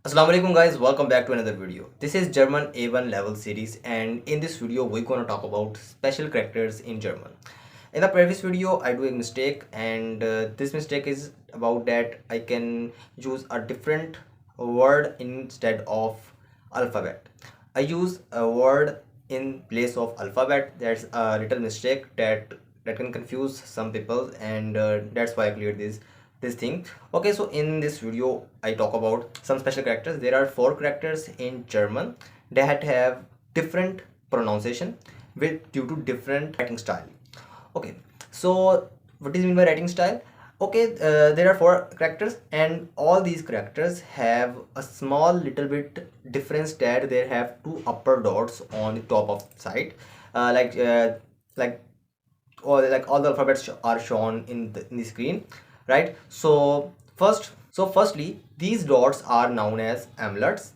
Assalamu alaikum guys, welcome back to another video. This is German A1 level series, and in this video we're gonna talk about special characters in German. In the previous video I do a mistake, and this mistake is about that I can use a different word instead of alphabet. I use a word in place of alphabet. That's a little mistake that can confuse some people, and that's why I cleared this thing. Okay, so in this video I talk about some special characters. There are four characters in German that have different pronunciation with due to different writing style. Okay, so what is mean by writing style? Okay, there are four characters, and all these characters have a small little bit difference that they have two upper dots on the top of side, like or like all the alphabets are shown in the screen, right? Firstly, these dots are known as amlets,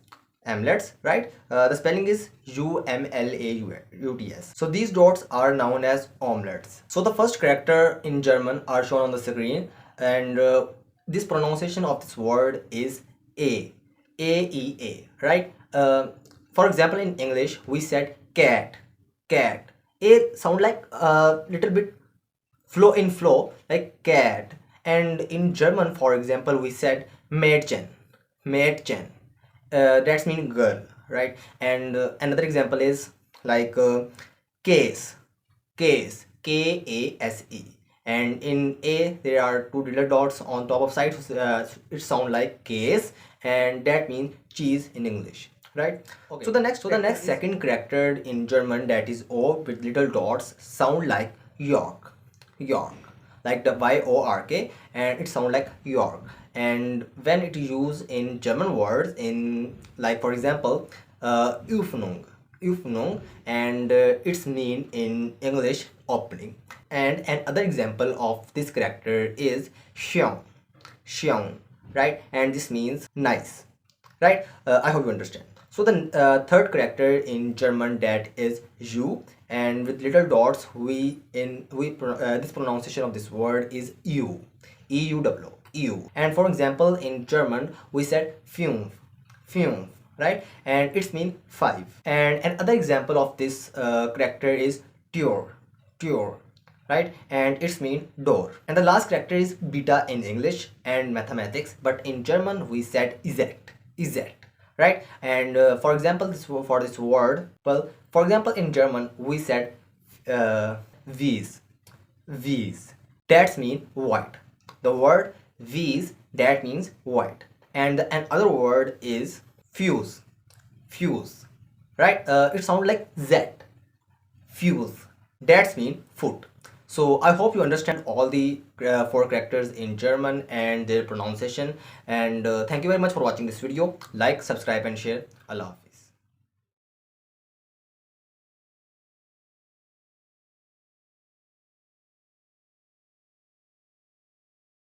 right? The spelling is umlauts. So these dots are known as omelets. So the first character in German are shown on the screen, and this pronunciation of this word is a, right? For example, in English we said cat. A sound like a little bit flow like cat, and in German, for example, we said Mädchen. That's mean girl, right? And another example is like case Kase, and in A there are two little dots on top of side. It sound like case, and that means cheese in English, right? Okay, so the next second character in German, that is O with little dots, sound like York, like the York, and it sound like York. And when it is used in German words, in like for example Öffnung, and its mean in English opening. And another example of this character is schön, right? And this means nice, right? I hope you understand. So the third character in German, that is you, and with little dots, this pronunciation of this word is eu, eu. And for example, in German we said fünf, right? And it's mean five. And another example of this character is Tür, right? And it's mean door. And the last character is beta in English and mathematics, but in German we said is right? And for example, for this word, well, for example, in German we said wies, that's mean white. The word wies, that means white. And another word is fuse, right? It sounds like z, fuse, that's mean foot. So I hope you understand all the four characters in German and their pronunciation. And thank you very much for watching this video. Like, subscribe and share. Allah Hafiz.